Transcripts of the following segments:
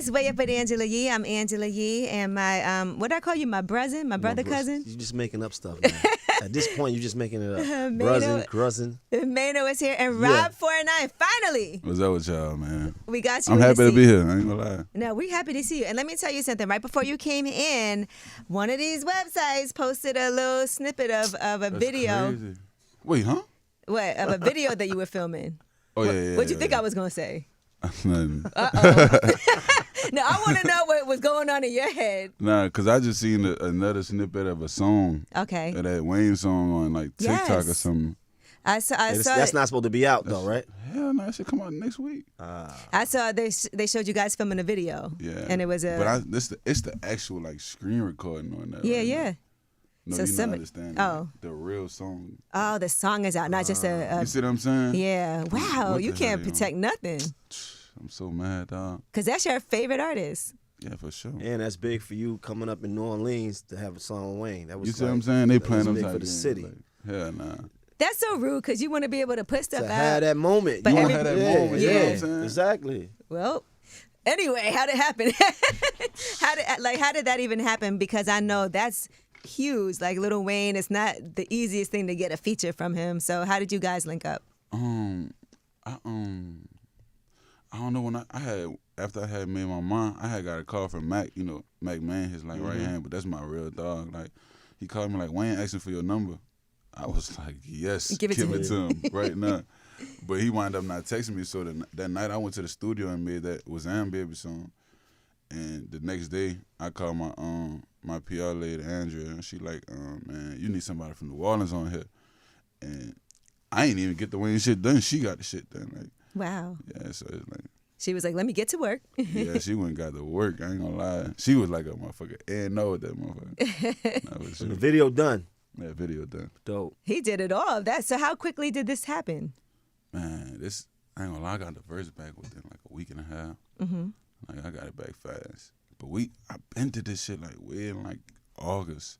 It's Way Up with Angela Yee. I'm Angela Yee, and my what do I call you? My cousin, my brother cousin. You're just making up stuff now. At this point, you're just making it up. Cousin. Mano is here, and Rob49 finally. What's up with y'all, man? We got you. I'm happy to be here. I ain't gonna lie. No, we happy to see you. And let me tell you something. Right before you came in, one of these websites posted a little snippet of a video. Crazy. Wait, huh? What? Of a video that you were filming. Oh yeah. What'd you think I was gonna say? Nothing. No, I want to know what was going on in your head. Nah, cause I just seen another snippet of a song. Okay. Of that Wayne song on like TikTok or something. I saw that's not supposed to be out though, right? Hell no, that should come out next week. I saw they showed you guys filming a video. Yeah. And it was a. But it's the actual like screen recording on that. Yeah, right yeah. now. No, So you don't understand. The real song. Oh, the song is out, not just a. You see what I'm saying? Yeah. Wow, What you the can't hell, protect nothing. I'm so mad, dog. Cause that's your favorite artist. Yeah, for sure. And that's big for you coming up in New Orleans to have a song with Wayne. That was You see what I'm saying? They playing them big type for the city. Like, hell nah. That's so rude because you want to be able to put stuff To out. have that moment. But You You wanna want to have that moment. You know what I'm saying? Exactly. Well, anyway, how did it happen? how did that even happen? Because I know that's huge. Like Lil Wayne, it's not the easiest thing to get a feature from him. So how did you guys link up? I don't know when I had after I had made my mom, I had got a call from Mac, Mac Man, his like right hand, but that's my real dog. Like he called me like, Wayne asking for your number. I was like, yes, give it to him right now. But he wound up not texting me, so that night I went to the studio and made that Wazam Baby song. And the next day I called my PR lady Andrea, and she like, man, you need somebody from New Orleans on here. And I ain't even get the Wayne shit done. She got the shit done. Like, Wow. yeah, so it's like. She was like, let me get to work. Yeah, she went and got to work. I ain't gonna lie. She was like a motherfucker. And know that motherfucker. So the video done. That video done. Dope. He did it all. So how quickly did this happen? Man, I ain't gonna lie. I got the verse back within like a week and a half. Mm-hmm. Like I got it back fast. But I been to this shit like way in like August,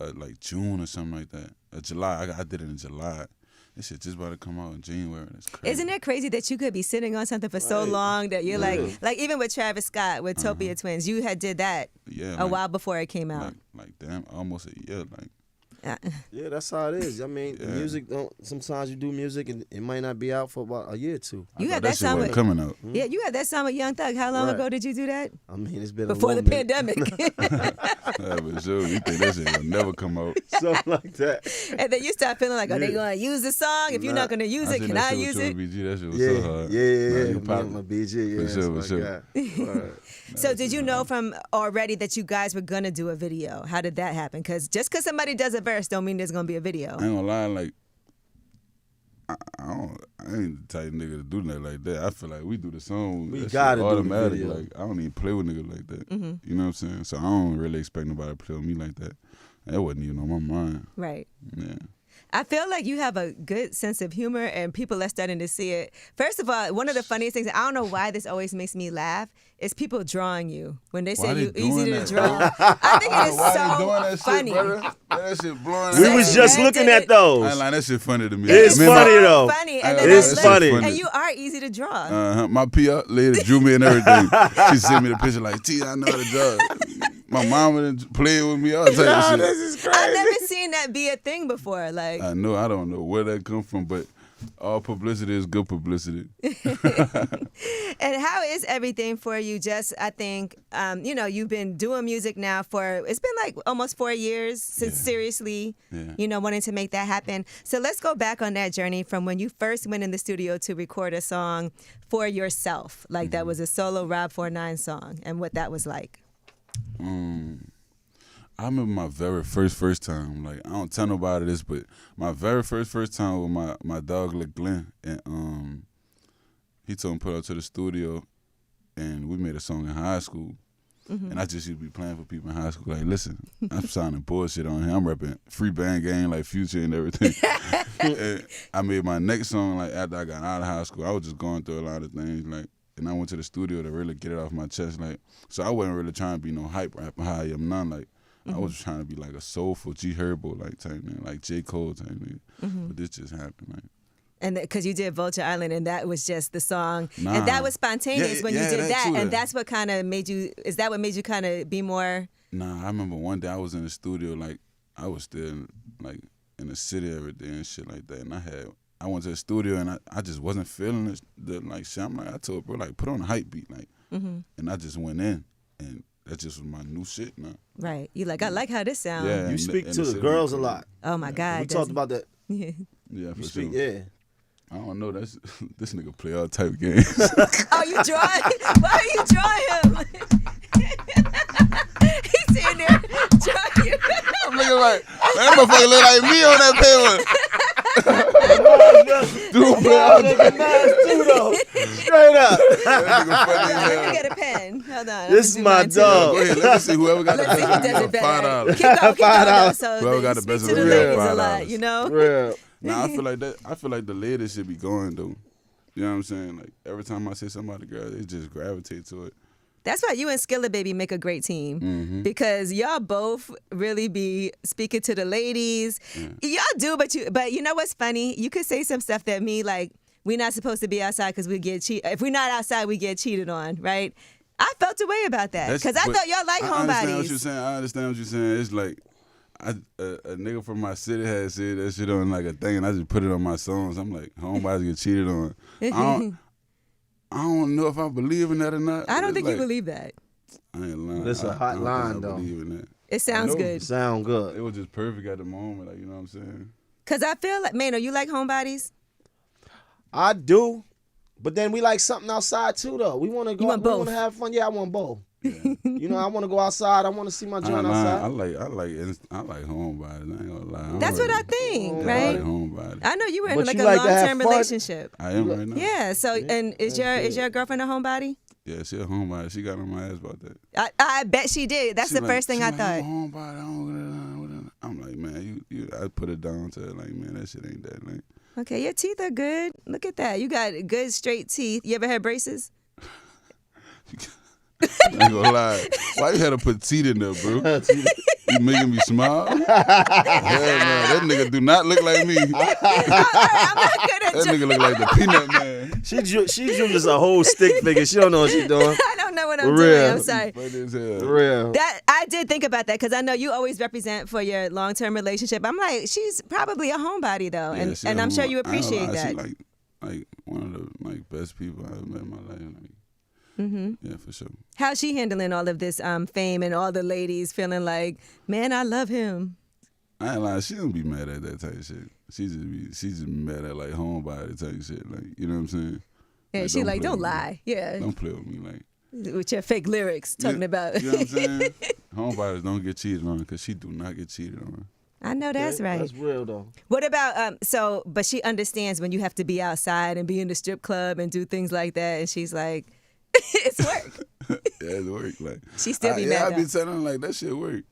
like June or something like that. July. I did it in July. This shit just about to come out in January. That's crazy. Isn't it crazy that you could be sitting on something for so long that you're like even with Travis Scott, with Topia Twins, you had did that a while before it came out. Like damn, almost a year. Like Yeah, that's how it is. I mean, music sometimes you do music and it might not be out for about a year or two. You had that that song with coming out. Yeah, you had that song with Young Thug. How long ago did you do that? I mean, it's been Before a the little pandemic. Yeah, but sure, you think that shit will never come out? Something like that. And then you start feeling like, are they going to use the song? If you're not going to use it, can I use it? BG, that shit was Yeah, so hard. yeah. My BG, yeah. For sure. Right. So did you know from already that you guys were going to do a video? How did that happen? Because just because somebody does a verse don't mean there's going to be a video. I ain't gonna lie, like I ain't the type of nigga to do nothing like that. I feel like we do the song. We that gotta shit do the automatic. video. Like I don't even play with niggas like that. You know what I'm saying? So I don't really expect nobody to play with me like that. That wasn't even on my mind. Right. Yeah. I feel like you have a good sense of humor and people are starting to see it. First of all, one of the funniest things, I don't know why this always makes me laugh, is people drawing you. When they say you easy to draw. I think it is so funny. That shit blowing. We was just looking at those. I ain't like that shit funny to me. It's funny though. Funny. And It's funny. And you are easy to draw. My PR lady drew me and everything. She sent me the picture like, T, I know how to draw. My mama done playing with me all type of shit. This is crazy. I've never seen that be a thing before. Like I don't know where that come from, but all publicity is good publicity. And how is everything for you? Just, I think, you've been doing music now it's been like almost 4 years since seriously, wanting to make that happen. So let's go back on that journey from when you first went in the studio to record a song for yourself. Like that was a solo Rob49 song and what that was like. I remember my very first time. Like I don't tell nobody this, but my very first time with my dog Lil Glenn, and he told me to put up to the studio, and we made a song in high school. And I just used to be playing for people in high school. Like, listen, I'm sounding bullshit on here. I'm rapping free band gang like Future and everything. And I made my next song like after I got out of high school. I was just going through a lot of things like. And I went to the studio to really get it off my chest. Like, so I wasn't really trying to be no hype rapper how I am now. Like, I was trying to be like a soulful G Herbo like type man, like J. Cole type man. But this just happened. Like, And because you did Vulture Island, and that was just the song, and that was spontaneous when you did that, too, and that's what kind of made you. Is that what made you kind of be more? Nah, I remember one day I was in the studio, like I was still like in the city every day and shit like that, and I went to the studio and I just wasn't feeling the like shit. I'm like, I told bro, like put on a hype beat, like, and I just went in, and that just was my new shit now. Right, you like I like how this sounds. Yeah, You speak to the girls a lot. Oh my God, we talked about that. Yeah. Yeah, for Speak, sure. yeah. I don't know. This nigga play all type of games. Oh, you drawing? Why are you drawing him? He's sitting there drawing you. I'm looking like, man, that motherfucker look like me on that paper. Dude, play all type. Too, though. Straight up. That nigga funny as Let hell. me get a pen. Hold on. This is my dog. Go ahead, let me see whoever got the Let's see who best. does it better. $5. Keep going, though, so Whoever got you the speak best to of the the ladies real a lot, $5. you know? Real. Nah, I feel like the ladies should be going though. You know what I'm saying? Like every time I say something about a girl, they just gravitate to it. That's why you and Skilla Baby make a great team because y'all both really be speaking to the ladies. Y'all do, but you know what's funny? You could say some stuff that me like we're not supposed to be outside because we get cheated. If we're not outside, we get cheated on, right? I felt a way about that because I thought y'all like I understand what homebodies. you're saying. I understand what you're saying. It's like a nigga from my city had said that shit on like a thing, and I just put it on my songs. I'm like, homebodies get cheated on. I don't know if I believe in that or not. I don't think like, you believe that. I ain't lying. That's a hot line, though. I believe in that. It sounds good. Sound good. It was just perfect at the moment, like, you know what I'm saying? Because I feel like, Mano, you like homebodies? I do. But then we like something outside too, though. We want to go. You want we both? want to have fun. Yeah, I want both. Yeah. You know, I want to go outside. I want to see my joint outside. I like homebodies. I ain't gonna lie. That's what I think, I right? like homebodies. I know you were in But like you a like to have long-term fun? relationship. I am right now. Yeah, so, and is your girlfriend a homebody? Yeah, she a homebody. She got on my ass about that. I bet she did. That's She the like- first thing she I like, thought. I'm a homebody. I'm like, man, I put it down to her, like, man, that shit ain't that. Like, Okay, your teeth are good. Look at that. You got good straight teeth. You ever had braces? I ain't gonna lie. Why you had to put teeth in there, bro? You making me smile? Hell no, that nigga do not look like me. I'm not good at That nigga look like the Peanut Man. She drew just a whole stick figure. She don't know what she's doing. I don't know what I'm For doing. real. I'm sorry. Funny as hell. For real. That I did think about that because I know you always represent for your long-term relationship. I'm like, she's probably a homebody though, Yeah, she and I'm sure homebody. you I ain't appreciate gonna lie, that. She like one of the like best people I've met in my life. Like, yeah, for sure. How's she handling all of this fame and all the ladies feeling like, man, I love him? I ain't lying. She don't be mad at that type of shit. She just mad at like homebody type shit. Like, you know what I'm saying? And she like, play don't with me. lie. Yeah. Don't play with me. Like, With your fake lyrics talking about. You know what I'm saying? Homebodies don't get cheated on because she do not get cheated on. I know that's right. That's real though. What about but she understands when you have to be outside and be in the strip club and do things like that, and she's like, it's work. Yeah, it work. Like, She still be yeah, mad I be though. telling her like that shit work.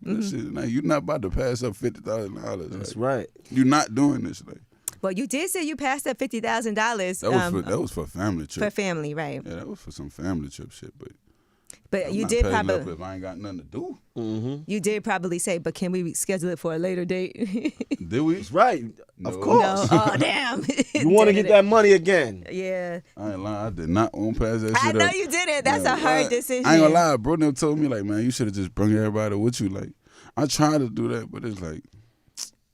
That shit, like, you not about to pass up $50,000. That's like, right. You not doing this. Like, Well, you did say you passed up $50,000. that was for family trip. for family, right? Yeah, that was for some family trip shit. But I'm you not did passing up probably if I ain't got nothing to do. you did probably say, but can we schedule it for a later date? Did we? That's right. No. Of course. No. Oh damn. You want to get that money again. Yeah. I ain't lying. I did not want to pass that I shit know up. you didn't. That's Man, a hard what? decision. I ain't gonna lie, bro. Them told me like, man, you should have just brung everybody with you. Like, I tried to do that, but it's like,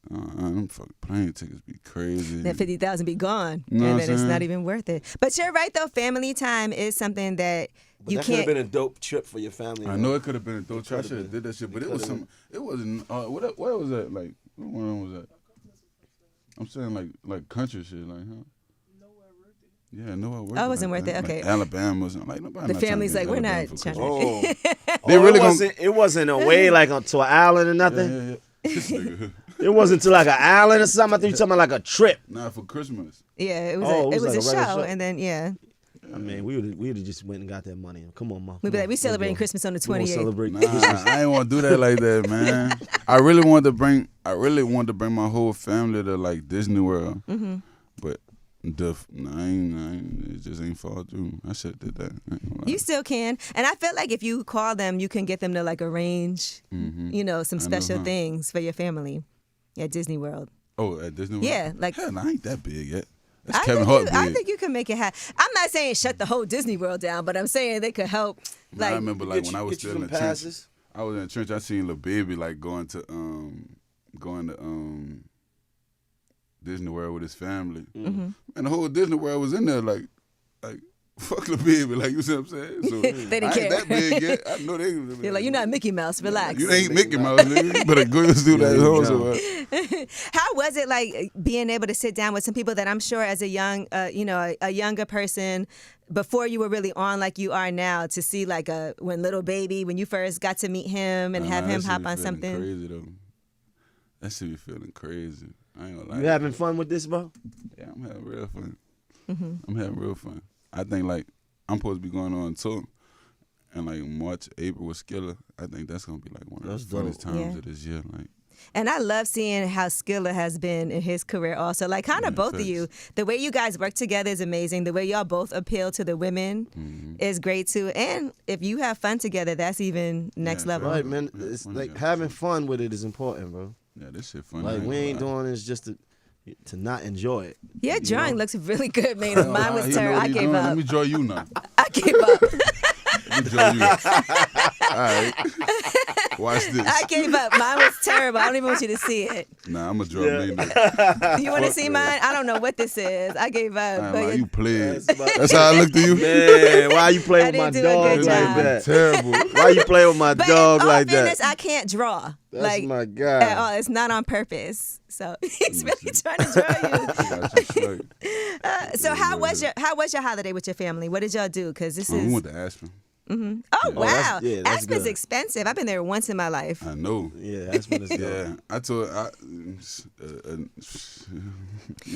them fucking plane tickets be crazy. That 50,000 be gone, You know and what then I'm it's not saying? even worth it. But you're right though. Family time is something that But you that could have can't. been a dope trip for your family. I though. know it could have been a dope try. I could've should have been. did that shit, but It it was could've some. It wasn't. What was that like? What one was that? I'm saying like country shit, like huh? Yeah, nowhere worth it. Oh, it wasn't worth it? Like Okay. Alabama wasn't like nobody. The not trying to family's get like, we're Alabama not for trying Christmas. to. Oh, They really it wasn't away like to an island or nothing. Yeah. This nigga. It wasn't to like an island or something. I think you're talking about like a trip. Not for Christmas. Yeah, it was. Oh, it it was was like a a regular show, show? and then yeah, I mean, we would have just went and got that money. Come on, ma. we'd be like, we celebrating Christmas on the We gonna 28th. celebrate Nah, Christmas. I ain't want to do that like that, man. I really wanted to bring my whole family to like Disney World, but it just ain't fall through. I should have did that. I ain't gonna lie. You still can, and I feel like if you call them, you can get them to like arrange, some I know, special huh? things for your family at Disney World. Oh, at Disney World? Yeah, like- hell, nah, I ain't that big yet. Kevin Hart I big. think you can make it happen. I'm not saying shut the whole Disney World down, but I'm saying they could help. I remember like when I was get you still in some the passes. trench. I was in the trench. I seen Lil Baby like going to Disney World with his family, and the whole Disney World was in there like fuck Lil Baby, like you see what I'm saying? So They didn't I care. ain't that big yet. I know they. You're like, you're not Mickey Mouse. Relax. You ain't Mickey Mouse, nigga. You better go do that at home somewhere. How was it like being able to sit down with some people that I'm sure as a young, a younger person, before you were really on like you are now, to see like when Little Baby, when you first got to meet him and have him hop on something? Crazy though. That shit be feeling crazy. I ain't gonna lie. You having fun with this, bro? Yeah, I'm having real fun. I'm having real fun. I think like I'm supposed to be going on tour, and like March, April with Skillz. I think that's gonna be like one of the funnest times of this year. Like, and I love seeing how Skillz has been in his career also. Like kind of both of you. The way you guys work together is amazing. The way y'all both appeal to the women is great too. And if you have fun together, that's even next level. Right, man. It's like having fun with it is important, bro. Yeah, this shit fun. Like we ain't doing this just to not enjoy it. Your drawing looks really good, man. Mine was terrible. I gave up. Let me draw you now. I gave up. Let me draw you. All right. Watch this. I gave up. Mine was terrible. I don't even want you to see it. Nah, I'm going to draw me now. You want to see mine? I don't know what this is. I gave up. Nah, you played. That's how I look to you? Man, why you play with my didn't do a dog good like job. that? Terrible. Why you play with my But dog in all like fairness, that? I can't draw. That's like, my God. at all. It's not on purpose. So he's really trying to draw you. So how was your holiday with your family? What did y'all do? Because this is. We went to Aspen. Oh wow, that's Aspen's good. expensive. I've been there once in my life. I know. Yeah, that's when it's Yeah, I told you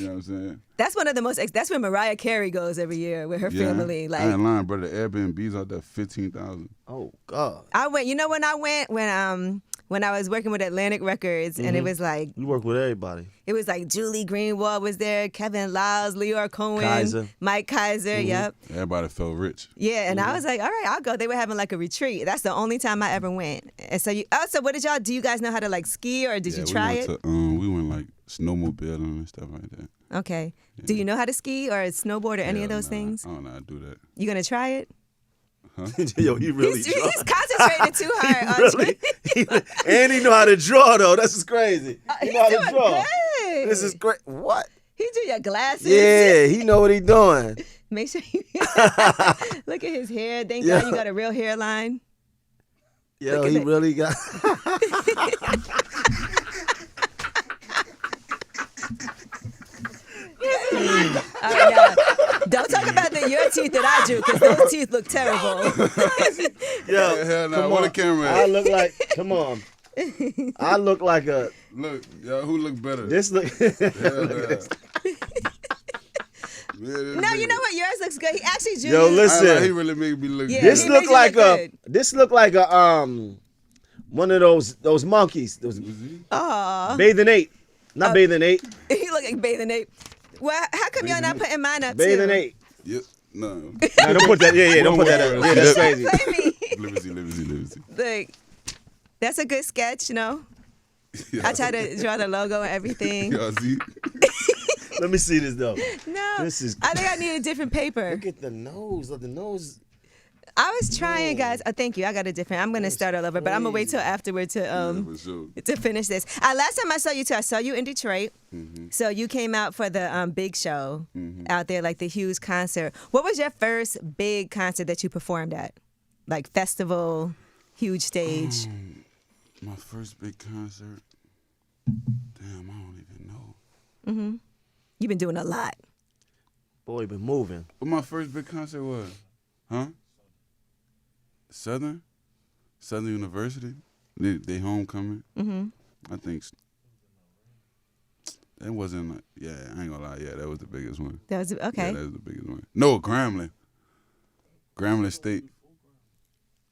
know what I'm saying? That's one of the most. That's where Mariah Carey goes every year with her family. Like I ain't lying, brother. Airbnb's out there $15,000. Oh God. I went. You know when I went when I was working with Atlantic Records and it was like You work with everybody. it was like Julie Greenwald was there, Kevin Lyles, Leora Cohen, Kaiser. Mike Kaiser. Yep. Everybody felt rich. Yeah, and I was like, all right, I'll go. They were having like a retreat. That's the only time I ever went. And so so what did y'all do? You guys know how to like ski or did you try it? We went like snowmobiling and stuff like that. Okay. Yeah. Do you know how to ski or snowboard or any of those things? I don't know how to do that. You gonna try it? Huh? Yo, he really He's concentrating too hard on and he know how to draw though. This is crazy. He know how to draw. Good. This is great. What? He do your glasses. Yeah, he know what he doing. Make sure you look at his hair. Thank God you got a real hairline. Yo, he really got. All right, now, don't talk about your teeth that I do, because those teeth look terrible. Yo, hell no. come What on. a camera at? I look like. Come on. I look like a. Look, y'all, who look better? This look. No, you know what? Yours looks good. He actually, Junior. Yo, listen. He really made me look Yeah, good. This he look made you like look a. good. This look like a one of those monkeys. Those bathing ape, not bathing ape. He look like Bathing Ape. Well, how come y'all not putting mine up Bathing too? ape. Yep. No. No, don't put that. Yeah, don't put that up. Yeah, that's crazy. Play me. Let me see. Look, that's a good sketch, you know. I try to draw the logo and everything. Y'all see? Let me see this though. No, This is. I think I need a different paper. Look at the nose. Look, the nose. I was trying, guys. Oh, thank you. I got a different. I'm gonna start all over, but I'm gonna wait till afterward to For sure. to finish this. Last time I saw you too, I saw you in Detroit. So you came out for the big show out there, like the huge concert. What was your first big concert that you performed at? Like festival, huge stage. My first big concert. Damn, I don't even know. You've been doing a lot. Boy, been moving. What my first big concert was? Huh? Southern University. They homecoming. I think that wasn't. I ain't gonna lie. Yeah, that was the biggest one. That was okay. Yeah, that was the biggest one. No, Grambling State.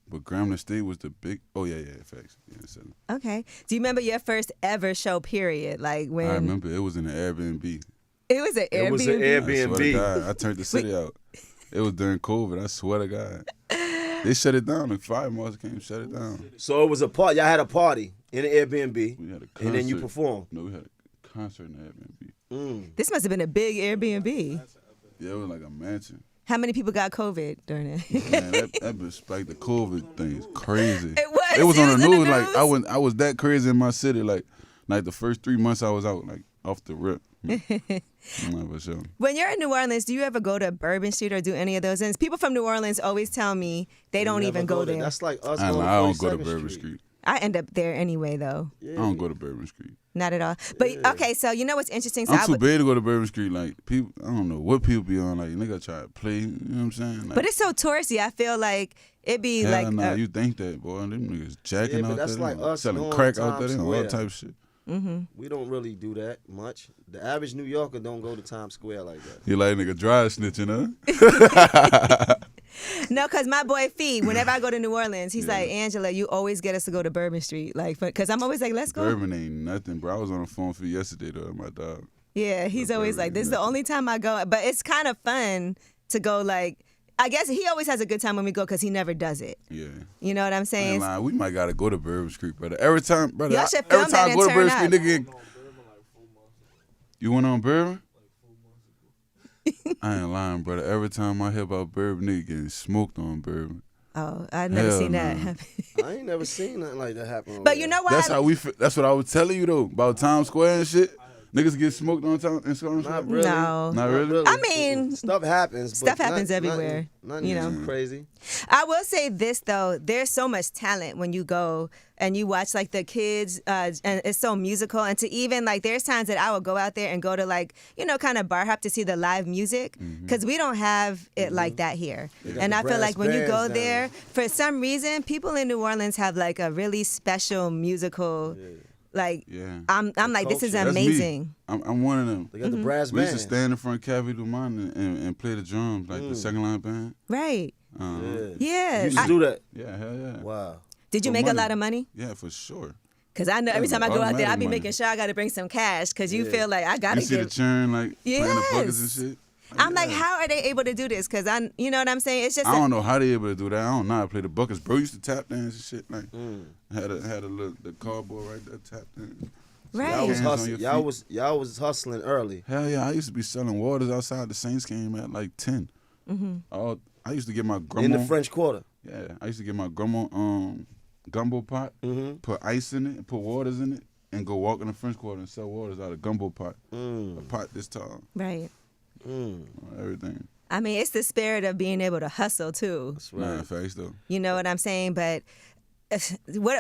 But Grambling State was the big. Oh yeah, facts. Yeah, Southern. Okay. Do you remember your first ever show? Period. Like when I remember it was in an Airbnb. it was an Airbnb. It was an I swear to Airbnb. God, I turned the city out. It was during COVID. I swear to God. They shut it down. The fire marshal came and shut it down. So it was a party. Y'all had a party in an Airbnb, We had a concert. and then you performed. No, we had a concert in the Airbnb. This must have been a big Airbnb. Yeah, it was like a mansion. How many people got COVID during it? Man, that bitch spiked the COVID thing. It's crazy. It was on the in news. Like I was that crazy in my city. Like the first 3 months I was out, like off the rip. For sure. When you're in New Orleans, do you ever go to Bourbon Street or do any of those things? People from New Orleans always tell me they don't even go there. That's like us I going don't to go to 42nd Bourbon Street. Street. I end up there anyway, though. Yeah. I don't go to Bourbon Street. Not at all. But okay, so you know what's interesting? So I'm too big to go to Bourbon Street. Like people, I don't know what people be on. Like nigga try to play. You know what I'm saying? Like, but it's so touristy. I feel like it be hell like. nah, you think that, boy? Them niggas jacking but out that's there, like us selling going crack to out there, Times all Square. type of shit. We don't really do that much. The average New Yorker don't go to Times Square like that. You like nigga dry snitching, huh? No, because my boy Fee, whenever I go to New Orleans, he's like, Angela, you always get us to go to Bourbon Street. Like, because I'm always like, let's go. Bourbon ain't nothing, bro. I was on the phone for yesterday, though, my dog. Yeah, he's always like, this is the only time I go. But it's kind of fun to go, like, I guess he always has a good time when we go because he never does it. Yeah. You know what I'm saying? We might got to go to Bourbon Street, brother. Every time, brother. Y'all should film every time that I go and to Bourbon turn Street, nigga. You went on Bourbon? I ain't lying, brother. Every time I hear about Bourbon, nigga getting smoked on Bourbon. Oh, I've never seen that happen. I ain't never seen nothing like that happen. But you know what? That's how we. That's what I was telling you though about Times Square and shit. Niggas get smoked on Times Square. Not really. No. Not really. I mean, stuff happens. Stuff but happens everywhere. Nothing you know, crazy. I will say this though: there's so much talent when you go and you watch like the kids, and it's so musical. And to even like, there's times that I will go out there and go to like, you know, kind of bar hop to see the live music because we don't have it like that here. And I feel like when you go there, for some reason, people in New Orleans have like a really special musical. Like, I'm like, this is That's amazing. me. I'm one of them. They got the brass We band. used to stand in front of Cafe Du Monde and play the drums, like the second line band. Right. Yeah. You used to do that? Yeah, hell yeah. Wow. Did you make a lot of money? Yeah, for sure. Because I know every time I go out there, I be automatic making sure I got to bring some cash because you feel like I got to You see the churn, like, playing the buckets and shit? I'm like, how are they able to do this? Because you know what I'm saying? It's just I don't know how they able to do that. I don't know how to play the buckets. Bro used to tap dance and shit. Like, had a little the cardboard right there, tap dance. right. Y'all was hustling early. Hell yeah, I used to be selling waters outside the Saints game at like 10. I used to get my grandma In the French Quarter. Yeah, I used to get my grandma gumbo pot, put ice in it, and put waters in it, and go walk in the French Quarter and sell waters out of gumbo pot. A pot this tall. Right. Everything. I mean, it's the spirit of being able to hustle too. That's right. Nah, facts though. You know what I'm saying? But what?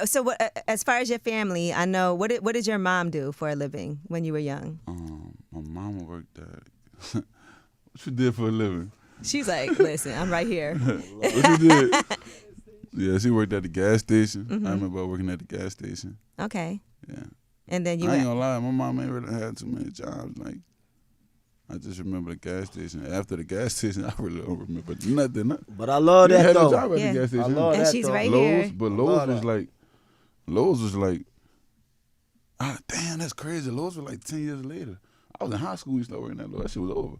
As far as your family, I know. What did your mom do for a living when you were young? My mama worked at. What you did for a living? She's like, listen, I'm right here. What you did? Yeah, she worked at the gas station. I remember working at the gas station. Okay. Yeah. And then you. I ain't gonna lie, my mom ain't really had too many jobs. Like, I just remember the gas station. After the gas station, I really don't remember nothing. But I love You that had though. a job at Yeah. the gas station. I love And that she's though. right Lowe's, here. but Lowe's was like, damn, that's crazy. Lowe's was like 10 years later. I was in high school, we started working at Lowe's. That shit was over.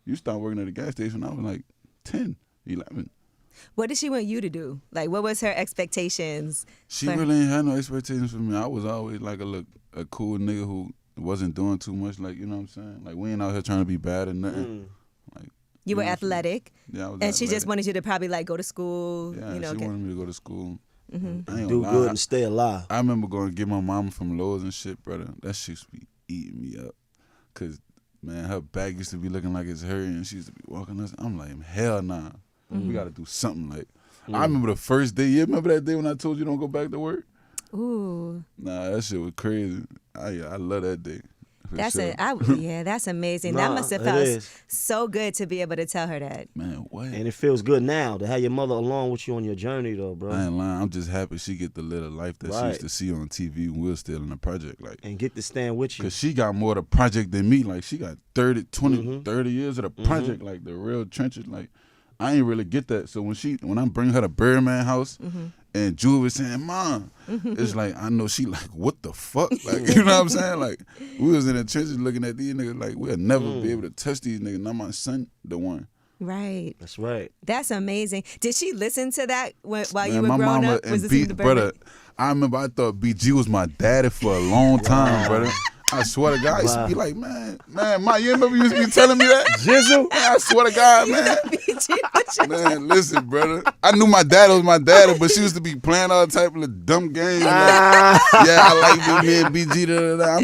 You started working at the gas station, I was like 10, 11. What did she want you to do? Like, what was her expectations? She really ain't had no expectations for me. I was always like a cool nigga who wasn't doing too much, like, you know what I'm saying? Like, we ain't out here trying to be bad or nothing. Like, You were athletic. Yeah, I was And she just athletic. wanted you to probably like go to school. Yeah, you know, she wanted me to go to school. I ain't Do gonna good lie. and stay alive. I remember going to get my mama from Lowe's and shit, brother. That shit used to be eating me up. Cause, man, her back used to be looking like it's hurting and she used to be walking us. I'm like, hell nah. We got to do something like. I remember the first day. You remember that day when I told you don't go back to work? Ooh. Nah, that shit was crazy. I love that day. for That's sure. that's amazing. That must have it felt is. so good to be able to tell her that. Man, what? And it feels good now to have your mother along with you on your journey, though, bro. I ain't lying. I'm just happy she get the little life that she Right. used to see on TV when we was still in the project. Like, And get to stand with you. because she got more of the project than me. Like, she got 30 years of the project, like the real trenches. Like, I ain't really get that. So when I bring her to Birdman house and Jewel was saying, Mom, it's like, I know she like, what the fuck? Like, you know what I'm saying? Like, we was in the trenches looking at these niggas like, we'll never be able to touch these niggas. Not my son, the one. Right. That's right. That's amazing. Did she listen to that while Man, you were my growing mama up? and Was listening to brother, I remember I thought BG was my daddy for a long time, brother. I swear to God, I used to be like, man, Ma, you remember you used to be telling me that? Jizzle? Man, I swear to God, man. Man, listen, brother. I knew my dad was my daddy, but she used to be playing all type of dumb games. Like, yeah, I like me and BG. Da, da, da.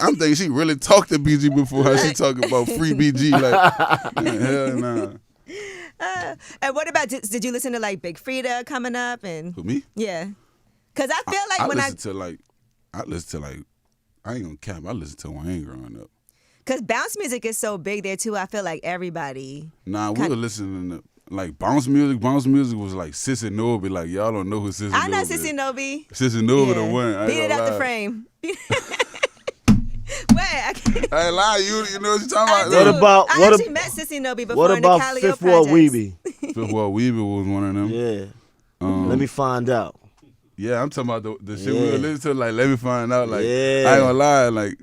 I'm thinking she really talked to BG before how she talking about free BG. Like, man, hell nah. And what about, did you listen to like Big Frida coming up? And Who, me? Yeah. Because I feel like I listen to like, I ain't gonna cap. I listened to Wayne growing up. Because bounce music is so big there too. I feel like everybody. Nah, we were listening to like bounce music. Bounce music was like Sissy Nobi. Like y'all don't know who Sissy Nobi is. I know Sissy Nobi. Sissy Nobi the one. Beat it out the frame. Wait, I can't. I ain't lying. You know what you talking about? I actually met Sissy Nobi before in the Calio Fifth Ward Projects. Weeby? Fifth Ward Weeby was one of them. Yeah. Let me find out. Yeah, I'm talking about the shit we were listening to. Like, let me find out. Like, Yeah. I ain't gonna lie. Like,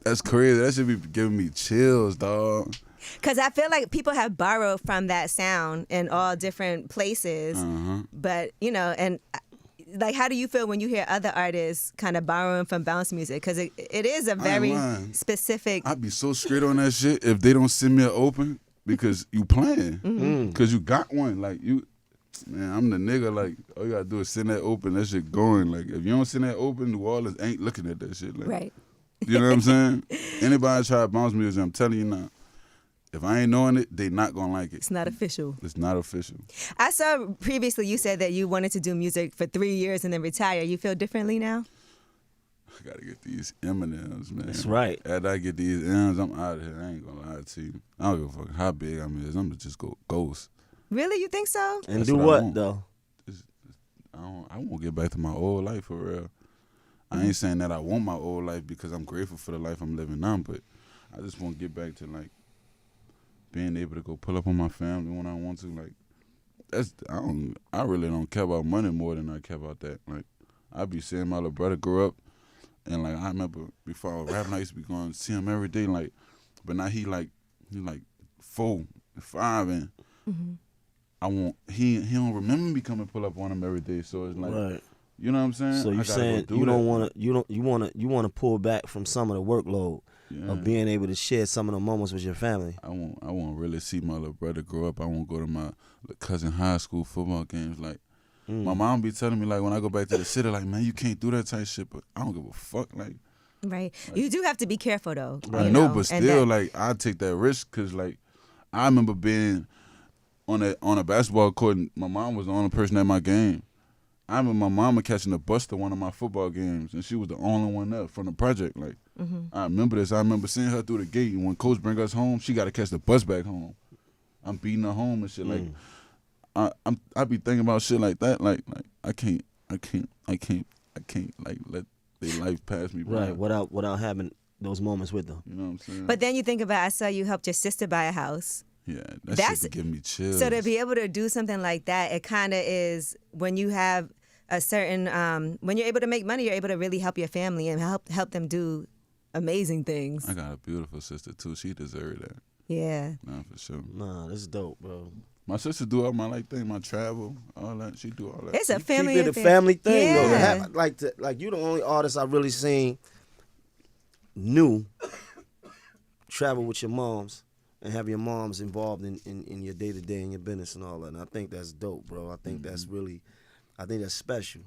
that's crazy. That should be giving me chills, dog. Because I feel like people have borrowed from that sound in all different places. But, and like, how do you feel when you hear other artists kind of borrowing from bounce music? Because it is a very specific. I'd be so straight on that shit if they don't send me an open because you playing. Because you got one. Like, man, I'm the nigga, like, all you gotta do is send that open, that shit going. Like, if you don't send that open, New Orleans ain't looking at that shit. Like, right. You know what I'm saying? Anybody try to bounce music, I'm telling you now, if I ain't knowing it, they not gonna like it. It's not official. It's not official. I saw previously you said that you wanted to do music for 3 years and then retire. You feel differently now? I gotta get these M&Ms, man. That's right. After I get these M's, I'm out of here. I ain't gonna lie to you. I don't give a fuck how big I'm gonna just go ghost. Really? You think so? And That's do what though? I won't get back to my old life for real. I ain't saying that I want my old life because I'm grateful for the life I'm living now, but I just want to get back to like being able to go pull up on my family when I want to. Like I really don't care about money more than I care about that. Like I be seeing my little brother grow up, and like I remember before I was rapping, I used to be going to see him every day. Like, but now he 4, 5, and he don't remember me coming pull up on him every day. So it's like, right. You know what I'm saying? So you saying you want to pull back from some of the workload of being able to share some of the moments with your family. I want really see my little brother grow up. I want to go to my cousin high school football games. Like my mom be telling me like when I go back to the city, like man, you can't do that type of shit. But I don't give a fuck. Like right, you do have to be careful though. I know, but still, like I take that risk because like I remember being on a basketball court, and my mom was the only person at my game. I remember my mama catching a bus to one of my football games, and she was the only one up from the project. Like, I remember this. I remember seeing her through the gate, and when coach bring us home, she got to catch the bus back home. I'm beating her home and shit. Like, I be thinking about shit like that. Like I can't like let their life pass me by. Right, without having those moments with them. You know what I'm saying? But then you think about, I saw you helped your sister buy a house. Yeah, that's shit be giving me chills. So to be able to do something like that, it kind of is when you have a certain, when you're able to make money, you're able to really help your family and help them do amazing things. I got a beautiful sister too. She deserved that. Yeah. Nah, for sure. Nah, this is dope, bro. My sister do all my thing, my travel, all that. She do all that. It's a family. Keep it a family thing, yeah. though. Like you the only artist I really seen new travel with your moms and have your moms involved in your day-to-day and your business and all that. And I think that's dope, bro. I think that's special.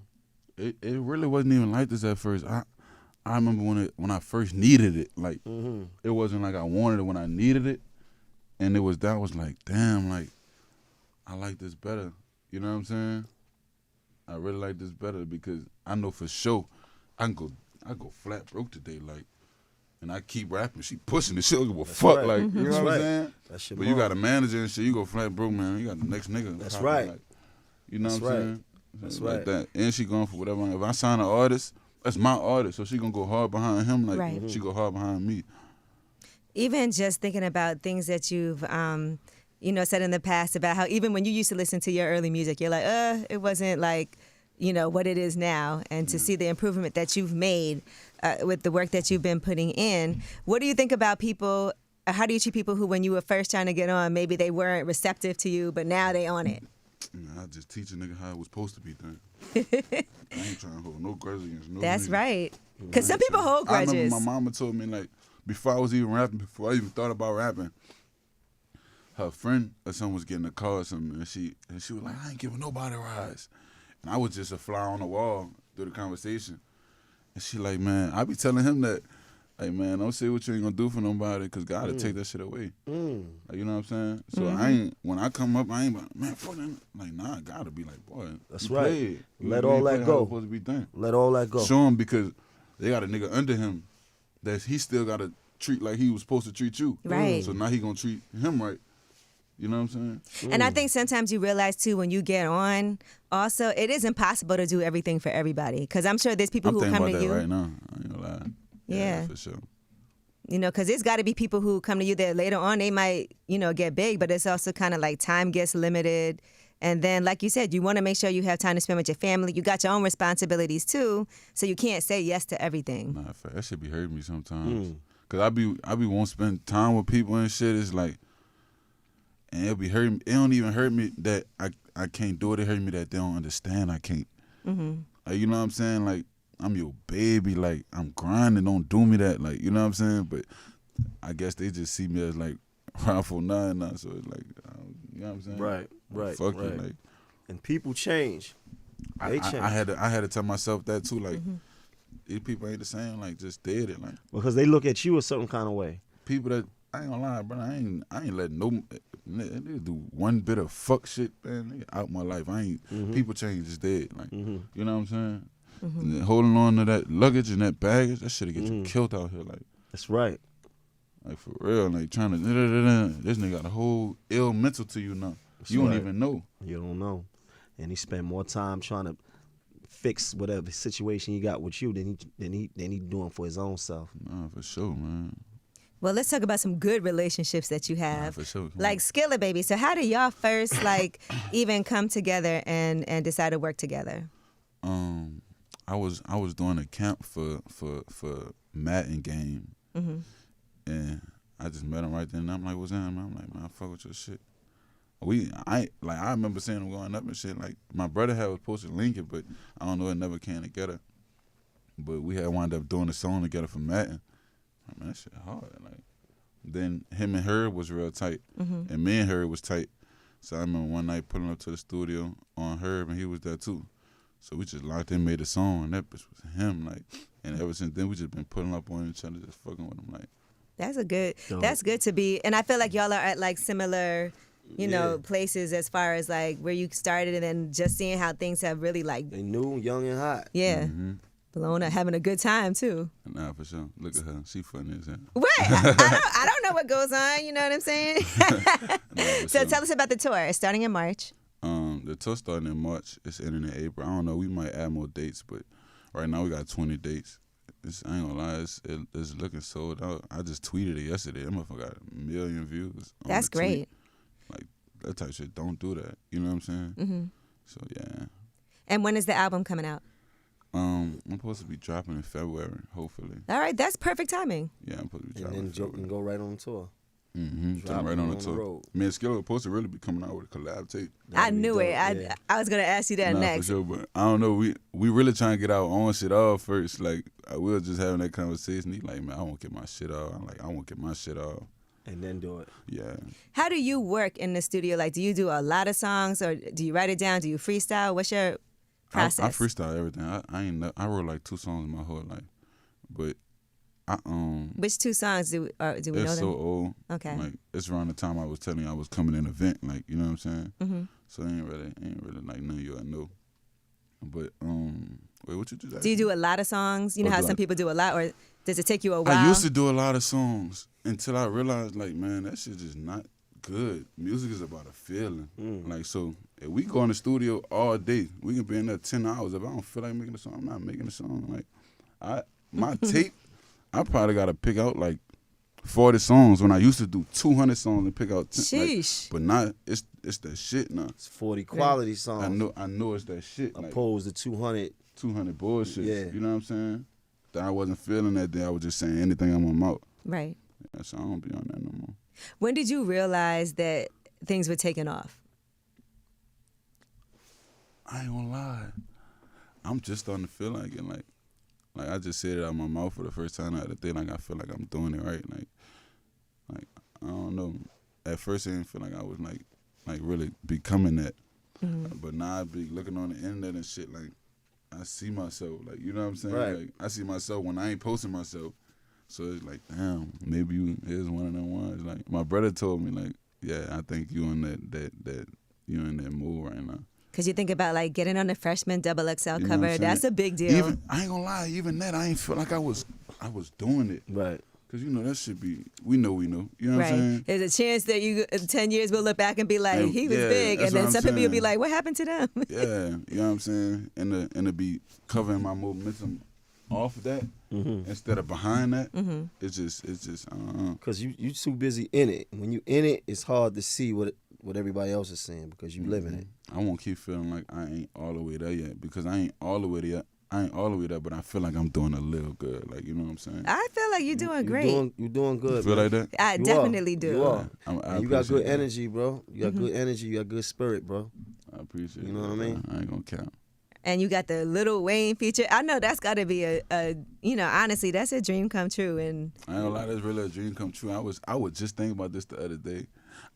It really wasn't even like this at first. I remember when I first needed it. Like, it wasn't like I wanted it when I needed it. And I was like, damn, like, I like this better. You know what I'm saying? I really like this better because I know for sure I go flat broke today, like. And I keep rapping. She pushing the shit. Don't give a fuck. Right. Like, you know what I'm saying? That's your but mom. you got a manager and shit. You go flat broke, man. You got the next nigga. That's right. Like, you know That's what I'm right. saying? That's like right. that. And she going for whatever. If I sign an artist, that's my artist. So she gonna go hard behind him. Like she go hard behind me. Even just thinking about things that you've, said in the past about how even when you used to listen to your early music, you're like, it wasn't like, what it is now. And to see the improvement that you've made with the work that you've been putting in. What do you think about people, how do you treat people who when you were first trying to get on, maybe they weren't receptive to you, but now they on it? I just teach a nigga how it was supposed to be done. I ain't trying to hold no grudge against no That's nigga. right. Because some people hold grudges. I remember my mama told me, like, before I was even rapping, before I even thought about rapping, her friend or someone was getting a call or something, and she was like, I ain't giving nobody a rise. And I was just a fly on the wall through the conversation. And she like, man, I be telling him that, like, man, don't say what you ain't gonna do for nobody, because God will take that shit away. Like, you know what I'm saying? So I ain't, when I come up, I ain't like, man, fuck that. Like, nah, God will be like, boy, that's you right. played. Let all that go. Supposed to be done. Let all that go. Show him, because they got a nigga under him that he still got to treat like he was supposed to treat you. Right. So now he gonna treat him right. You know what I'm saying? And I think sometimes you realize, too, when you get on, also, it is impossible to do everything for everybody. Because I'm sure there's people who come to you. I'm thinking about that right now. I ain't gonna lie. Yeah. For sure. You know, because there's got to be people who come to you that later on they might, you know, get big, but it's also kind of like time gets limited. And then, like you said, you want to make sure you have time to spend with your family. You got your own responsibilities, too, so you can't say yes to everything. Nah, that should be hurting me sometimes. Because I be won't spend time with people and shit. It's like, and it'll be hurting. It don't even hurt me that I can't do it. It hurt me that they don't understand I can't. Like, you know what I'm saying? Like, I'm your baby. Like, I'm grinding. Don't do me that. Like, you know what I'm saying? But I guess they just see me as like Rob49 now. So it's like, you know what I'm saying? Right. Fuck it. Like, and people change. They change. I had to tell myself that too. Like, these people ain't the same. Like, just dead it. Like, because they look at you a certain kind of way. People that, I ain't gonna lie, bro. I ain't letting no nigga do one bit of fuck shit, man. Nigga out my life. I ain't. People change is dead. Like, you know what I'm saying? And then holding on to that luggage and that baggage, that shit'll get you killed out here. Like, that's right. Like, for real. Like, trying to this nigga got a whole ill mental to you now. That's you right. don't even know. You don't know, and he spend more time trying to fix whatever situation he got with you than he doing for his own self. Nah, for sure, man. Well, let's talk about some good relationships that you have. Nah, for sure. Like Skillz, baby. So how did y'all first like even come together and decide to work together? I was doing a camp for Madden game, and I just met him right then. And I'm like, what's that? I'm like, man, I fuck with your shit. I remember seeing him going up and shit. Like, my brother was supposed to link it, but I don't know, it never came together. But we had wound up doing a song together for Madden. Like, man, that shit hard. Like, then him and her was real tight, and me and her was tight. So I remember one night pulling up to the studio on Herb, and he was there too. So we just locked in, made a song, and that bitch was him. Like, and ever since then, we just been pulling up on each other, just fucking with him. Like, that's good to be. And I feel like y'all are at like similar, you know, places as far as like where you started, and then just seeing how things have really like they new, young and hot. Yeah. Blown up, having a good time too. Nah, for sure. Look at her, she funny as hell. What? I don't know what goes on. You know what I'm saying? Nah, so sure. tell us about the tour. It's starting in March. The tour starting in March. It's ending in April. I don't know. We might add more dates, but right now we got 20 dates. I ain't gonna lie, it's looking sold out. I just tweeted it yesterday. That motherfucker got 1 million views. That's great. Like, that type of shit. Don't do that. You know what I'm saying? So yeah. And when is the album coming out? I'm supposed to be dropping in February, hopefully. All right, that's perfect timing. Yeah, I'm supposed to be dropping. And then and go right on the tour. Jump right on the tour. Me and Skillz was supposed to really be coming out with a collab tape. I knew it. I was gonna ask you that next. For sure, but I don't know. We really trying to get our own shit off first. Like, we were just having that conversation. He like, man, I won't get my shit off. I'm like, I won't get my shit off. And then do it. Yeah. How do you work in the studio? Like, do you do a lot of songs, or do you write it down? Do you freestyle? What's your process? I freestyle everything. I wrote like 2 songs my whole life, but Which 2 songs do we know them? It's so old. Okay. Like, it's around the time I was telling you I was coming in an event. Like, you know what I'm saying? So it ain't really like none of you I know. But wait, what you just asked? Do you do a lot of songs? You know how some people do a lot, or does it take you a while? I used to do a lot of songs until I realized, like, man, that shit just not good. Music is about a feeling. Like, so if we go in the studio all day, we can be in there 10 hours. If I don't feel like making a song, I'm not making a song. Like, my tape, I probably got to pick out like 40 songs when I used to do 200 songs and pick out 10. Sheesh. Like, but not, it's that shit now. It's 40 quality songs. I know it's that shit. Opposed to 200 bullshit. Yeah. You know what I'm saying? That I wasn't feeling that day. I was just saying anything on my mouth. Right. Yeah, so I don't be on that no more. When did you realize that things were taking off? I ain't gonna lie. I'm just starting to feel like it. Like I just said it out of my mouth for the first time the other day. Like I feel like I'm doing it right. Like I don't know. At first, I didn't feel like I was like really becoming that. Mm-hmm. But now I be looking on the internet and shit. Like I see myself. Like you know what I'm saying? Right. Like I see myself when I ain't posting myself. So it's like, damn, maybe you is one of them ones. Like my brother told me, like, yeah, I think you in that you in that mood right now. Cause you think about like getting on the freshman XXL You know cover. That's a big deal. Even I ain't gonna lie, even that I ain't feel like I was doing it. Right. Cause you know that should be we know. You know what I'm saying? There's a chance that you in 10 years will look back and be like, he was big, and then some people will be like, what happened to them? Yeah, you know what I'm saying? And to be covering my momentum off of that instead of behind that, it's just I don't know. Cause you too busy in it. When you in it, it's hard to see what everybody else is saying because you live in it. I won't keep feeling like I ain't all the way there yet because I ain't all the way there, but I feel like I'm doing a little good. Like, you know what I'm saying? I feel like you're doing great. You're doing good. You feel man. like that? I definitely do. You are. I you got good that. energy, bro. You got good energy. You got good spirit, bro. I appreciate it. You know what I mean? I ain't gonna count. And you got the Lil Wayne feature. I know that's got to be a honestly, that's a dream come true. And I ain't gonna lie, that's really a dream come true. I was just thinking about this the other day.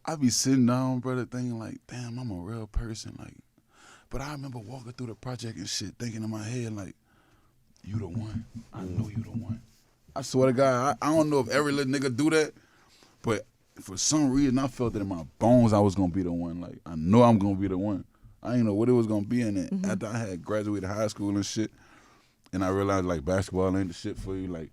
I be sitting down, brother, thinking like, damn, I'm a real person. Like, but I remember walking through the project and shit, thinking in my head like, you the one. I know you the one. I swear to God, I don't know if every little nigga do that, but for some reason I felt that in my bones I was gonna be the one. Like, I know I'm gonna be the one. I didn't know what it was gonna be in it. After I had graduated high school and shit, and I realized like basketball ain't the shit for you. Like,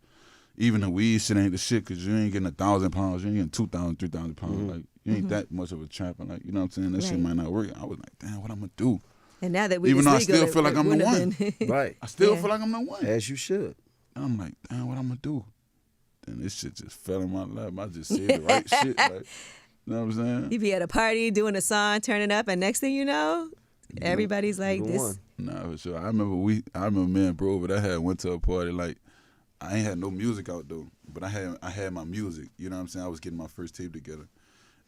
even the weed shit ain't the shit because you ain't getting 1,000 pounds, you ain't getting 2,000, 3,000 pounds. Like, you ain't that much of a champ. Like, you know what I'm saying? That shit might not work. I was like, damn, what I'm gonna do? And now that we even though I legal, still feel like I'm the one. Right. I still feel like I'm the one. As you should. And I'm like, damn, what I'm gonna do? Then this shit just fell in my lap. I just said the right shit. Like, you know what I'm saying? You be at a party doing a song, turning up, and next thing you know, everybody's like this. One. Nah, for sure. I remember me and bro over there had went to a party. Like, I ain't had no music out though, but I had my music. You know what I'm saying? I was getting my first tape together.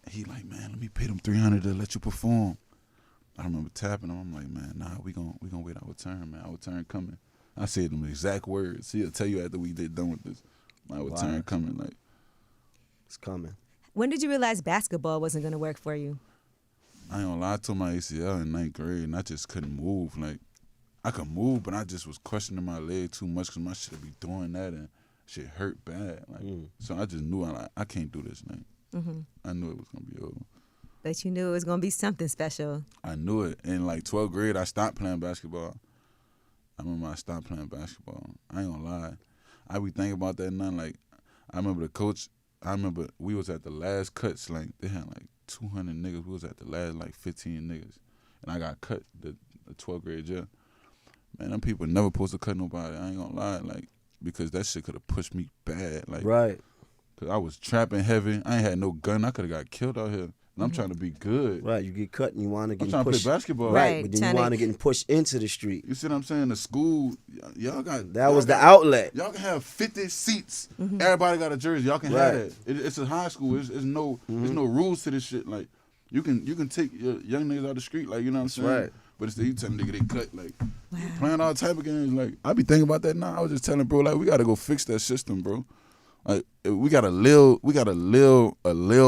And he like, man, let me pay them $300 to let you perform. I remember tapping him. I'm like, man, nah, we gonna wait our turn, man. Our turn coming. I said them exact words. He'll tell you after we did done with this. Our turn coming. Like, it's coming. When did you realize basketball wasn't gonna work for you? I ain't gonna lie, I tore my ACL in 9th grade, and I just couldn't move. Like, I could move, but I just was questioning my leg too much because my shit would be doing that and shit hurt bad. Like, so I just knew I can't do this thing. I knew it was gonna be over. But you knew it was gonna be something special. I knew it. In like 12th grade, I stopped playing basketball. I remember I stopped playing basketball. I ain't gonna lie. I be thinking about that now. Like, I remember the coach. I remember we was at the last cuts. Like, they had like 200 niggas. We was at the last like 15 niggas, and I got cut the 12th grade year. Man, them people never supposed to cut nobody. I ain't gonna lie. Like, because that shit could have pushed me bad. Like, right. Cause I was trapping heavy. I ain't had no gun. I could have got killed out here. And I'm trying to be good. Right, you get cut and you want to get pushed. I'm trying to play basketball. Right, but then you want to get pushed into the street. You see what I'm saying? The school, y'all got... That was the outlet. Y'all can have 50 seats. Everybody got a jersey. Y'all can have that. It's a high school. There's no rules to this shit. Like, you can take your young niggas out the street. Like, you know what I'm saying? Right. But instead you tell them nigga they cut. Like, playing all type of games. Like, I be thinking about that now. I was just telling bro, like, we got to go fix that system, bro. Like, we got a little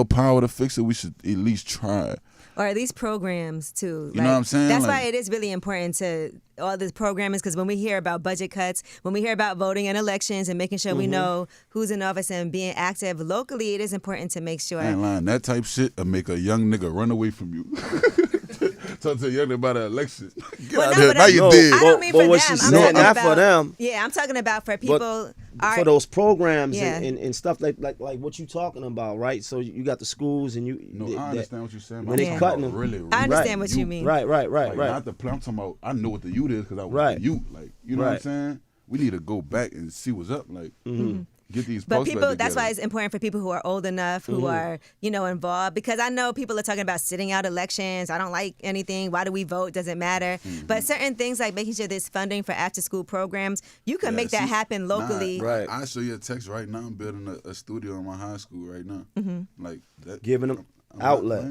power to fix it. We should at least try. Or at least programs too. You know what I'm saying? That's why it is really important to all this programming, because when we hear about budget cuts, when we hear about voting in elections and making sure we know who's in office and being active locally, it is important to make sure. I ain't lying. That type shit will make a young nigga run away from you. Talk to a young nigga about an election. Get out here. Now you did. I don't mean for them. Not for them. Yeah, I'm talking about for people. For those programs and stuff like what you talking about, right? So you got the schools and you. No, I understand what you're saying. When they cutting them, really, I understand what you mean. Right. Like, not the plan. I'm talking about. I know what the youth is because I was the youth. Like, you know what I'm saying? We need to go back and see what's up. Like, get these. But people, that's why it's important for people who are old enough, who are involved. Because I know people are talking about sitting out elections. I don't like anything. Why do we vote? Doesn't matter. But certain things like making sure there's funding for after school programs, you can make that happen locally. Right. I show you a text right now. I'm building a studio in my high school right now. Like that. Giving them. Outlet.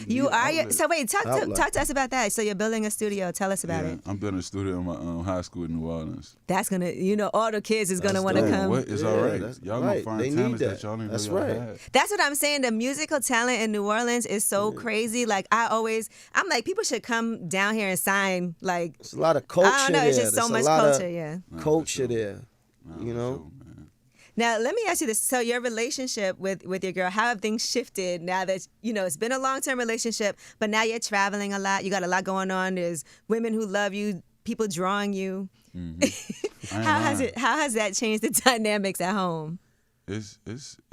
You are. So wait, talk to us about that. So you're building a studio. Tell us about it. I'm building a studio in my high school in New Orleans. That's gonna, all the kids is gonna want to come. What? It's all right. Y'all gonna find talents that y'all ain't That's really right. had. That's what I'm saying. The musical talent in New Orleans is so crazy. Like I'm like, people should come down here and sign. Like, it's a lot of culture. I don't know. It's just so much culture. Yeah. Culture there. You know. Now, let me ask you this. So your relationship with your girl, how have things shifted now that, it's been a long-term relationship, but now you're traveling a lot. You got a lot going on. There's women who love you, people drawing you. Mm-hmm. How has that changed the dynamics at home? It's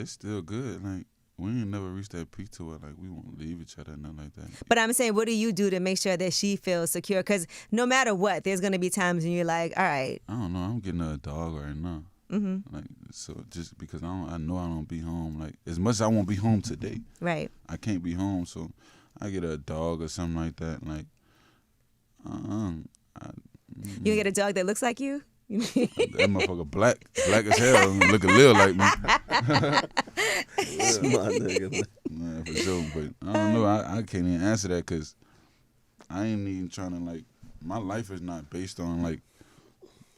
still good. Like, we ain't never reached that peak to it. Like, we won't leave each other, nothing like that. But I'm saying, what do you do to make sure that she feels secure? Because no matter what, there's going to be times when you're like, all right. I don't know. I'm getting a dog right now. Mm-hmm. Like, so just because I know I don't be home, like, as much as I won't be home today, right? I can't be home, so I get a dog or something like that. Like, you get a dog that looks like you? That motherfucker black as hell, look a little like me. That's my nigga. Man, for sure, but I don't know. I can't even answer that because I ain't even trying to, like, my life is not based on, like,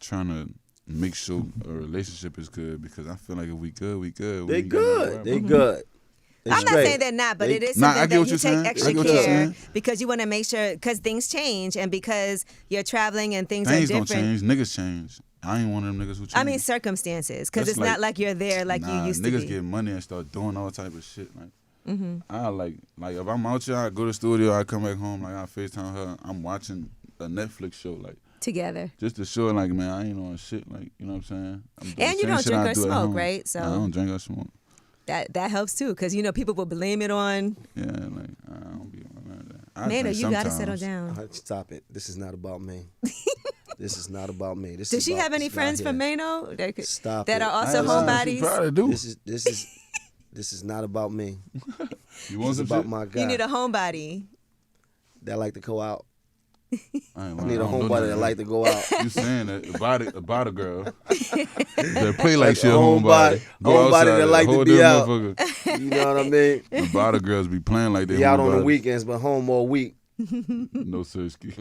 trying to make sure a relationship is good, because I feel like if we good, we good. They good. They good. I'm not saying they're not, but it is something that you take extra care because you want to make sure, because things change and because you're traveling and things are different. Things don't change. Niggas change. I ain't one of them niggas who change. I mean circumstances, because it's not like you're there like you used to be. Niggas get money and start doing all type of shit. Like, I like if I'm out here, I go to the studio, I come back home, like I FaceTime her, I'm watching a Netflix show, like, together. Just to show, like, man, I ain't on shit, like, you know what I'm saying? And you don't drink or smoke, right? So I don't drink or smoke. That helps too, because people will blame it on. Yeah, like, I don't be on none of that. Nano, you gotta settle down. Stop it. This is not about me. This is not about me. Does she have any friends from Mano that are also homebodies? Probably do. This is not about me. You want this is about my guy. You need a homebody that like to go out. I need a homebody that like to go out. You saying that about a girl that play like she a homebody. Homebody that like to be out. You know what I mean? About a girls be playing like they be out on the weekends, but home all week. No sirski.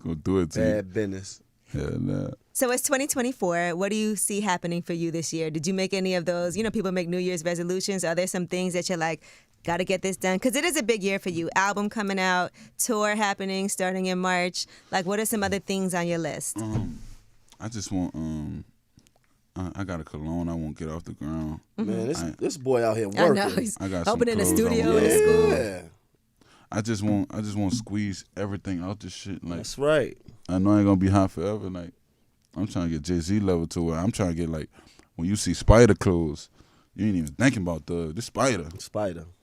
Gonna do it to you. Bad business. Yeah, nah. So it's 2024. What do you see happening for you this year? Did you make any of those? People make New Year's resolutions. Are there some things that you're like, got to get this done? Because it is a big year for you. Album coming out, tour happening starting in March. Like, what are some other things on your list? I just want, I got a cologne I won't get off the ground. Man, this boy out here working. I know. He's got opening a studio in school. Yeah. I just want to squeeze everything out this shit. Like, that's right. I know I ain't gonna be hot forever. Like, I'm trying to get Jay-Z level to where I'm trying to get, like, when you see Spider clothes, you ain't even thinking about the Spider.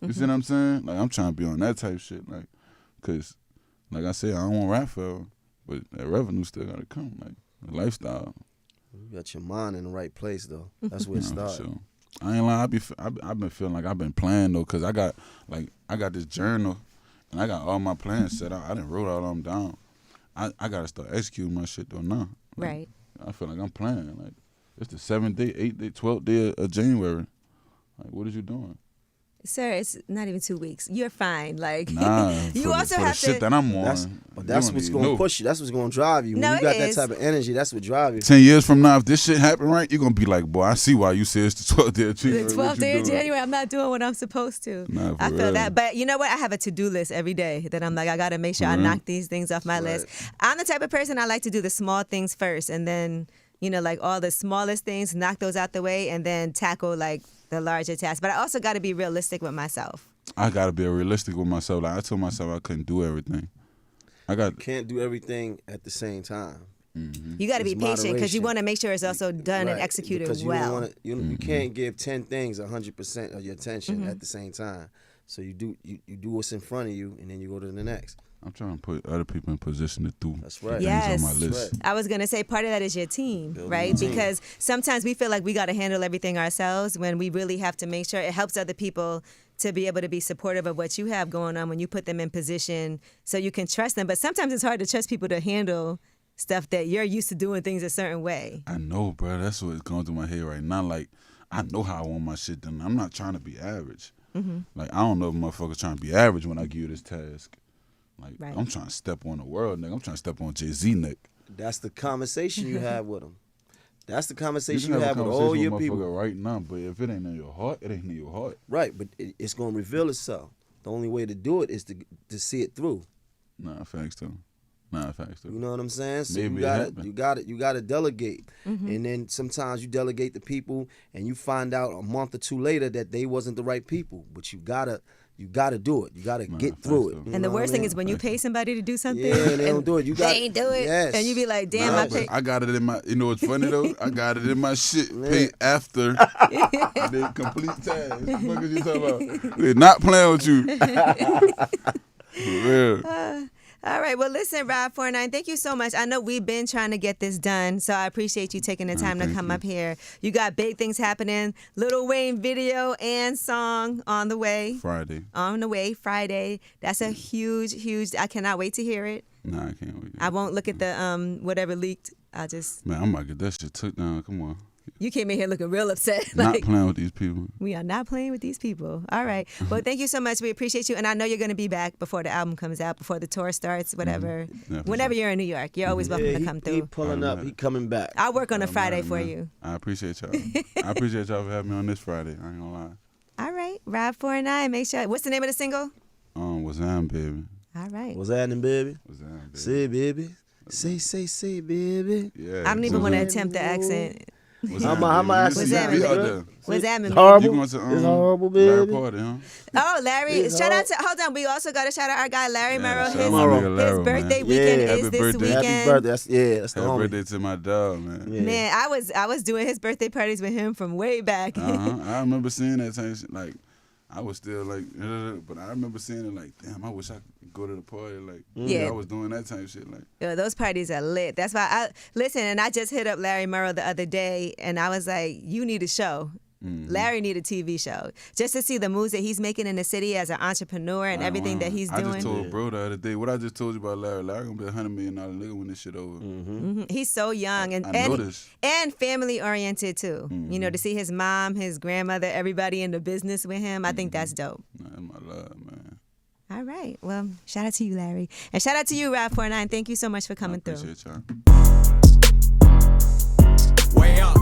You see what I'm saying? Like, I'm trying to be on that type shit. Like, cause, like I said, I don't want rap forever, but that revenue still gotta come. Like, the lifestyle. You got your mind in the right place though. That's where it starts. Sure. I ain't lying. I've been feeling like I've been playing though, cause I got this journal, and I got all my plans set out. I done wrote all of them down. I gotta start executing my shit though now. Like, right. I feel like I'm playing. Like, it's the 7th day, 8th day, 12th day of January. Like, what is you doing? Sir, it's not even 2 weeks. You're fine. Like, nah, you for also the have shit to. that I'm on. That's what's going to push you. That's what's going to drive you. No, when you got that type of energy, that's what drives you. 10 years from now, if this shit happen right, you're going to be like, boy, I see why you said it's the 12th day of January. The 12th day of January, I'm not doing what I'm supposed to. Nah, I feel that. But you know what? I have a to-do list every day that I'm like, I got to make sure I knock these things off my list. I'm the type of person, I like to do the small things first, and then, like all the smallest things, knock those out the way, and then tackle like the larger tasks. But I also got to be realistic with myself. I got to be realistic with myself. Like, I told myself I couldn't do everything. Can't do everything at the same time. Mm-hmm. You got to be patient because you want to make sure it's also done and executed because well. You can't give 10 things 100% of your attention at the same time. So you do what's in front of you, and then you go to the next. I'm trying to put other people in position to do That's right. Yes. on my list. I was going to say part of that is your team, right? Because sometimes we feel like we got to handle everything ourselves when we really have to make sure it helps other people to be able to be supportive of what you have going on when you put them in position so you can trust them. But sometimes it's hard to trust people to handle stuff that you're used to doing things a certain way. I know, bro. That's what's going through my head right now. Like, I know how I want my shit done. I'm not trying to be average. Like, I don't know if motherfuckers trying to be average when I give you this task. Like, Right. I'm trying to step on the world, nigga. I'm trying to step on Jay-Z neck. That's the conversation you have with them. That's the You conversation can you have have a with all conversation your with people. motherfucker right now, but if it ain't in your heart, it ain't in your heart. Right, but it's going to reveal itself. The only way to do it is to see it through. Nah, facts too. You know what I'm saying? So Maybe you gotta delegate. And then sometimes you delegate to people and you find out a month or two later that they wasn't the right people. But you gotta do it. You gotta get through it. And the worst thing is when you pay somebody to do something. Yeah, they don't do it. You got they ain't do it. Yes. And you be like, damn, I paid. I got it in my, you know what's funny though? I got it in my shit. Pay after the complete task. What the fuck is you talking about? They're not playing with you. For real. All right. Well, listen, Rob49, thank you so much. I know we've been trying to get this done, so I appreciate you taking the time to come up here. You got big things happening. Lil Wayne video and song on the way. Friday. That's a huge. I cannot wait to hear it. Nah, I can't wait. I won't look at the whatever leaked. I'll just. Man, I'm about to get that shit took down. Come on. You came in here looking real upset. Not playing with these people. We are not playing with these people. All right. Well, thank you so much. We appreciate you. And I know you're going to be back before the album comes out, before the tour starts, whatever. Yeah, whenever you're in New York, you're always welcome to come through. He pulling up. He coming back. I'll work on a Friday for you. I appreciate y'all. I appreciate y'all for having me on this Friday. I ain't gonna lie. All right. Rob49. Make sure. What's the name of the single? What's that, baby? All right. What's happening, baby? What's that, baby? Say, baby. Say, baby. Yeah. I don't even want to attempt the accent. How my What's that, accent? What's that, It's baby? horrible. You going to It's horrible, Larry baby. Party, huh? Oh, Larry. It's Shout out to, hold on. We also got to shout out our guy, Larry Merrill. shout out my nigga Larry, His birthday man. weekend Yeah, is happy this birthday. weekend. Happy birthday. That's the Happy homie. birthday to my dog, man. Yeah. Man, I was doing his birthday parties with him from way back. I remember seeing that type of shit. Like, I was still like, but I remember seeing it like, damn, I wish I could go to the party. Like, Yeah. I was doing that type of shit. Like, Yo, those parties are lit. That's why and I just hit up Larry Merrill the other day, and I was like, you need a show. Larry need a TV show just to see the moves that he's making in the city as an entrepreneur and everything that he's doing. I just told bro the other day, what I just told you about Larry gonna be $100 million nigga when this shit over. He's so young and I know this. and family oriented too. You know, to see his mom, his grandmother, everybody in the business with him, I think that's dope. That's my love, man. All right. Well, shout out to you, Larry. And shout out to you, Rob49. Thank you so much for coming through. Appreciate y'all. Way up.